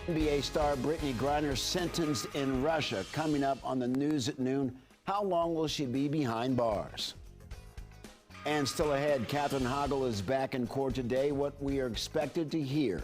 NBA star Brittany Griner sentenced in Russia. Coming up on the news at noon, how long will she be behind bars? And still ahead, Katherine Hochul is back in court today. What we are expected to hear.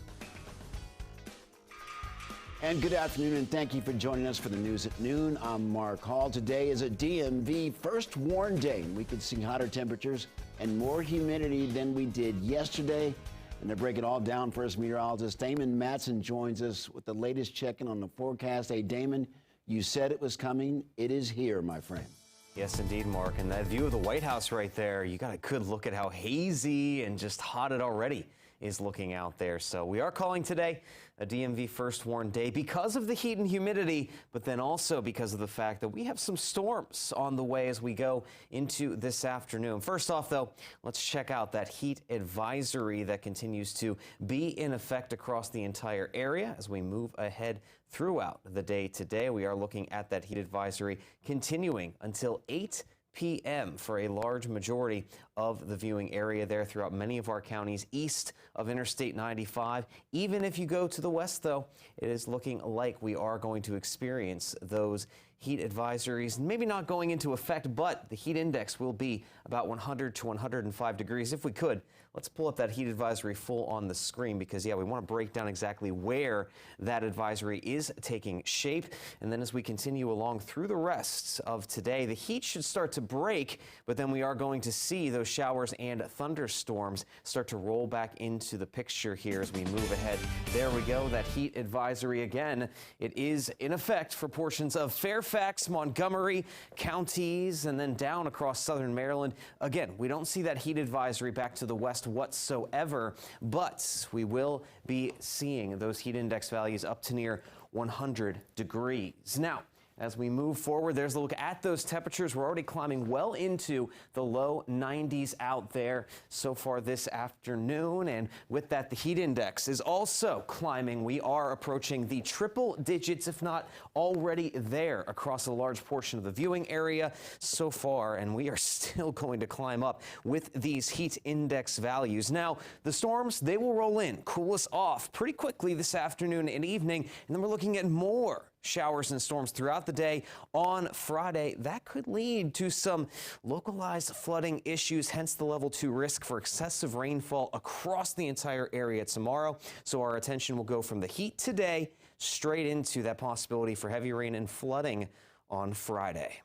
And good afternoon, and thank you for joining us for the news at noon. I'm Mark Hall. Today is a DMV first warm day. We could see hotter temperatures and more humidity than we did yesterday. And to break it all down for us, meteorologist Damon Matson joins us with the latest check-in on the forecast. Hey, Damon, you said it was coming. It is here, my friend. Yes, indeed, Mark. And that view of the White House right there, you got a good look at how hazy and just hot it already is looking out there. So we are calling today a DMV first warm day because of the heat and humidity, but then also because of the fact that we have some storms on the way as we go into this afternoon. First off, though, let's check out that heat advisory that continues to be in effect across the entire area as we move ahead throughout the day today. We are looking at that heat advisory continuing until 8 p.m. for a large majority of the viewing area there throughout many of our counties east of Interstate 95. Even if you go to the west, though, it is looking like we are going to experience those heat advisories, maybe not going into effect, but the heat index will be about 100 to 105 degrees. If we could, let's pull up that heat advisory full on the screen because, yeah, we want to break down exactly where that advisory is taking shape. And then as we continue along through the rest of today, the heat should start to break, but then we are going to see those showers and thunderstorms start to roll back into the picture here as we move ahead. There we go, that heat advisory again. It is in effect for portions of Fairfax, Montgomery counties, and then down across southern Maryland. Again, we don't see that heat advisory back to the west whatsoever, but we will be seeing those heat index values up to near 100 degrees. Now, as we move forward, there's a look at those temperatures. We're already climbing well into the low 90s out there so far this afternoon. And with that, the heat index is also climbing. We are approaching the triple digits, if not already there, across a large portion of the viewing area so far. And we are still going to climb up with these heat index values. Now, the storms, they will roll in, cool us off pretty quickly this afternoon and evening. And then we're looking at more showers and storms throughout the day on Friday. That could lead to some localized flooding issues, hence the level 2 risk for excessive rainfall across the entire area tomorrow. So our attention will go from the heat today straight into that possibility for heavy rain and flooding on Friday.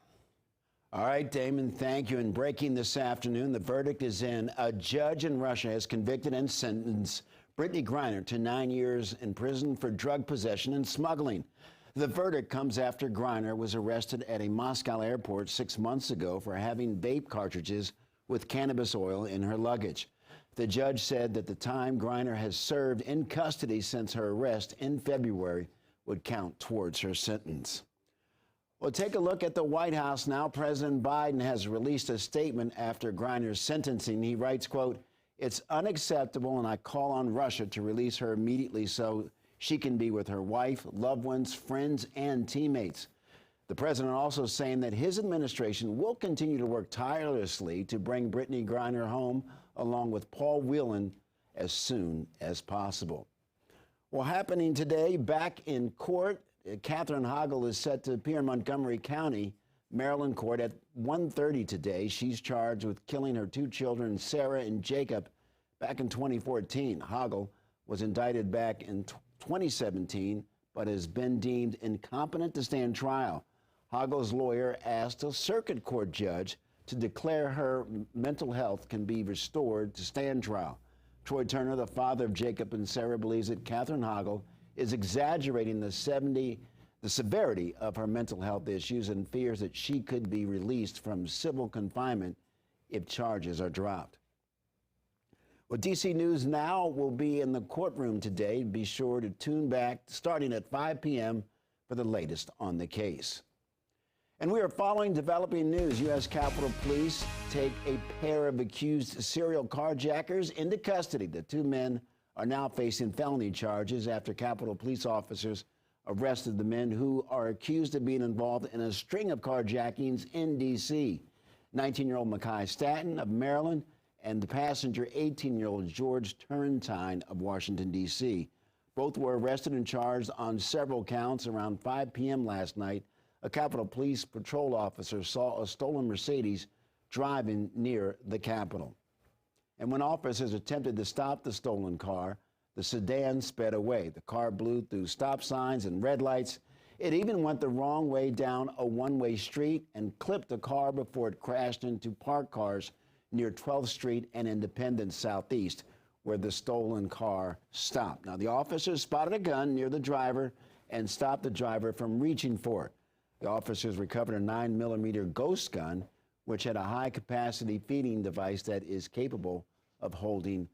All right, Damon, thank you. And breaking this afternoon, the verdict is in. A judge in Russia has convicted and sentenced Brittany Griner to 9 years in prison for drug possession and smuggling. The verdict comes after Griner was arrested at a Moscow airport 6 months ago for having vape cartridges with cannabis oil in her luggage. The judge said that the time Griner has served in custody since her arrest in February would count towards her sentence. Well, take a look at the White House now. President Biden has released a statement after Griner's sentencing. He writes, quote, "It's unacceptable, and I call on Russia to release her immediately so she can be with her wife, loved ones, friends, and teammates." The president also saying that his administration will continue to work tirelessly to bring Brittany Griner home along with Paul Whelan as soon as possible. Well, happening today back in court, Katherine Hochul is set to appear in Montgomery County, Maryland court at 1:30 today. She's charged with killing her 2 children, Sarah and Jacob, back in 2014. Hochul was indicted back in 2017, but has been deemed incompetent to stand trial. Hochul's lawyer asked a circuit court judge to declare her mental health can be restored to stand trial. Troy Turner, the father of Jacob and Sarah, believes that Katherine Hochul is exaggerating the severity of her mental health issues and fears that she could be released from civil confinement if charges are dropped. Well, DC News Now will be in the courtroom today. Be sure to tune back starting at 5 p.m. for the latest on the case. And we are following developing news. U.S. Capitol Police take a pair of accused serial carjackers into custody. The 2 men are now facing felony charges after Capitol Police officers arrested the men who are accused of being involved in a string of carjackings in D.C. 19-year-old Mekhi Statton of Maryland and the passenger, 18-year-old George Turrentine of Washington, D.C. Both were arrested and charged on several counts. Around 5 p.m. last night, a Capitol Police patrol officer saw a stolen Mercedes driving near the Capitol. And when officers attempted to stop the stolen car, the sedan sped away. The car blew through stop signs and red lights. It even went the wrong way down a one-way street and clipped a car before it crashed into parked cars near 12th Street and Independence Southeast, where the stolen car stopped. Now, the officers spotted a gun near the driver and stopped the driver from reaching for it. The officers recovered a 9mm Ghost gun, which had a high-capacity feeding device that is capable of holding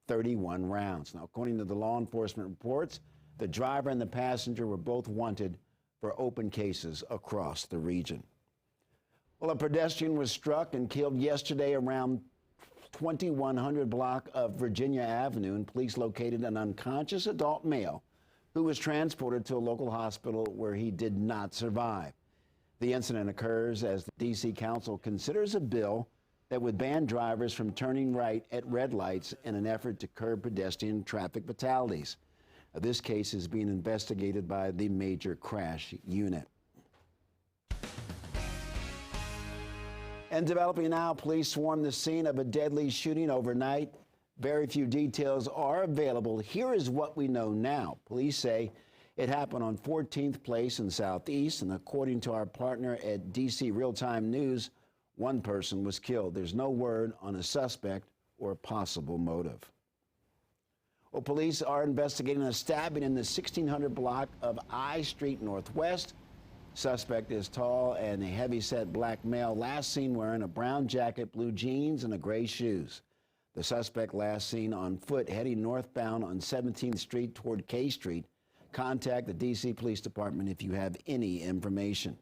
31 rounds. Now, according to the law enforcement reports, the driver and the passenger were both wanted for open cases across the region. Well, a pedestrian was struck and killed yesterday around 2100 block of Virginia Avenue, and police located an unconscious adult male who was transported to a local hospital where he did not survive. The incident occurs as the D.C. Council considers a bill that would ban drivers from turning right at red lights in an effort to curb pedestrian traffic fatalities. This case is being investigated by the Major Crash Unit. And developing now, police swarmed the scene of a deadly shooting overnight. Very few details are available. Here is what we know now. Police say it happened on 14th Place in Southeast, and according to our partner at DC Real-Time News, one person was killed. There's no word on a suspect or possible motive. Well, police are investigating a stabbing in the 1600 block of I Street Northwest. Suspect is tall and a heavy-set black male, last seen wearing a brown jacket, blue jeans, and a gray shoes. The suspect last seen on foot heading northbound on 17th Street toward K Street. Contact the D.C. Police Department if you have any information.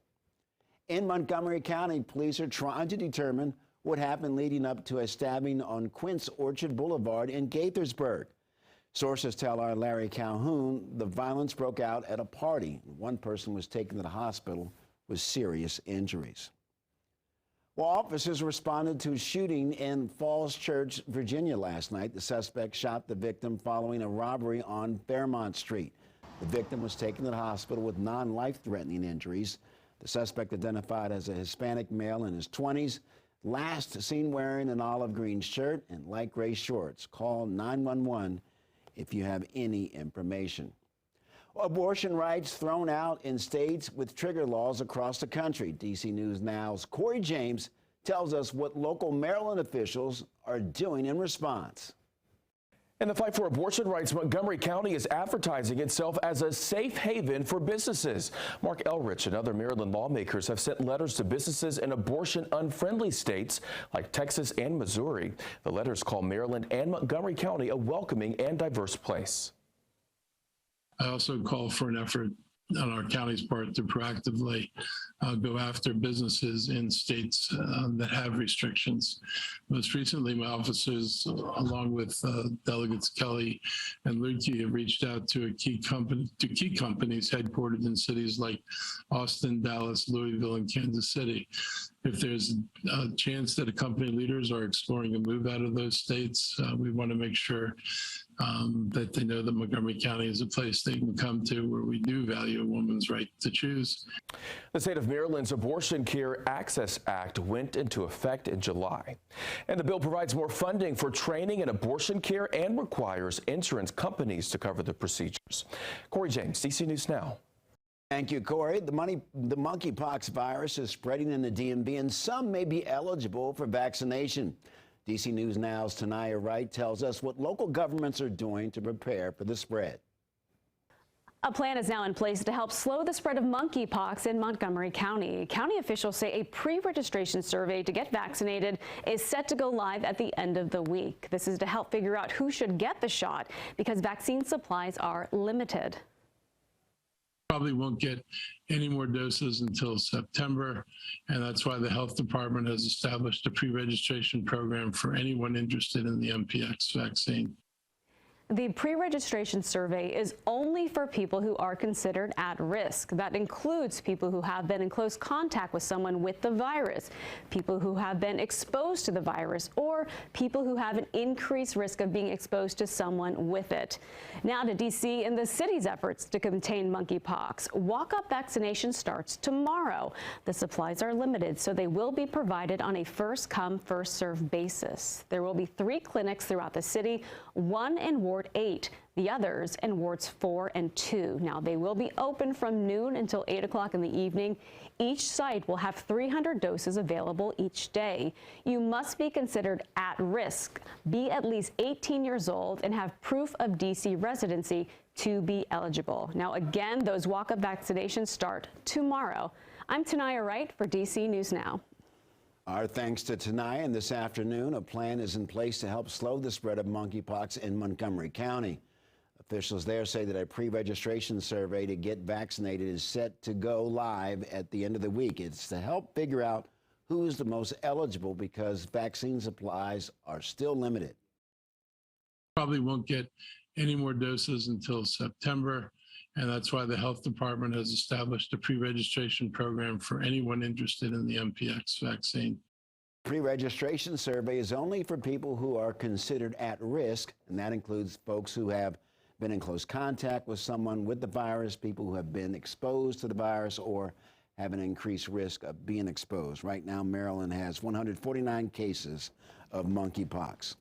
In Montgomery County, police are trying to determine what happened leading up to a stabbing on Quince Orchard Boulevard in Gaithersburg. Sources tell our Larry Calhoun the violence broke out at a party. One person was taken to the hospital with serious injuries. Well, officers responded to a shooting in Falls Church, Virginia last night. The suspect shot the victim following a robbery on Fairmont Street. The victim was taken to the hospital with non-life-threatening injuries. The suspect, identified as a Hispanic male in his 20s, last seen wearing an olive green shirt and light gray shorts. Call 911 if you have any information. Abortion rights thrown out in states with trigger laws across the country. DC News Now's Corey James tells us what local Maryland officials are doing in response. In the fight for abortion rights, Montgomery County is advertising itself as a safe haven for businesses. Mark Elrich and other Maryland lawmakers have sent letters to businesses in abortion-unfriendly states like Texas and Missouri. The letters call Maryland and Montgomery County a welcoming and diverse place. I also call for an effort on our county's part to proactively go after businesses in states that have restrictions. Most recently, my officers, along with Delegates Kelly and Lutke, have reached out to key companies headquartered in cities like Austin, Dallas, Louisville, and Kansas City. If there's a chance that company leaders are exploring a move out of those states, we want to make sure that they know that Montgomery County is a place they can come to where we do value a woman's right to choose. The state of Maryland's Abortion Care Access Act went into effect in July. And the bill provides more funding for training in abortion care and requires insurance companies to cover the procedures. Corey James, DC News Now. Thank you, Corey. The monkeypox virus is spreading in the DMV, and some may be eligible for vaccination. DC News Now's Tanaya Wright tells us what local governments are doing to prepare for the spread. A plan is now in place to help slow the spread of monkeypox in Montgomery County. County officials say a pre-registration survey to get vaccinated is set to go live at the end of the week. This is to help figure out who should get the shot because vaccine supplies are limited. Probably won't get any more doses until September, and that's why the health department has established a pre-registration program for anyone interested in the MPX vaccine. The pre-registration survey is only for people who are considered at risk. That includes people who have been in close contact with someone with the virus, people who have been exposed to the virus, or people who have an increased risk of being exposed to someone with it. Now to D.C. and the city's efforts to contain monkeypox. Walk-up vaccination starts tomorrow. The supplies are limited, so they will be provided on a first-come, first-served basis. There will be 3 clinics throughout the city, one in Ward 8, the others in Wards 4 and 2. Now, they will be open from noon until 8 o'clock in the evening. Each site will have 300 doses available each day. You must be considered at risk, be at least 18 years old, and have proof of D.C. residency to be eligible. Now, again, those walk-up vaccinations start tomorrow. I'm Tanaya Wright for D.C. News Now. Our thanks to Tanaya. And this afternoon, a plan is in place to help slow the spread of monkeypox in Montgomery County. Officials there say that a pre-registration survey to get vaccinated is set to go live at the end of the week. It's to help figure out who is the most eligible because vaccine supplies are still limited. Probably won't get any more doses until September. And that's why the health department has established a pre-registration program for anyone interested in the MPX vaccine. Pre-registration survey is only for people who are considered at risk, and that includes folks who have been in close contact with someone with the virus, people who have been exposed to the virus or have an increased risk of being exposed. Right now, Maryland has 149 cases of monkeypox.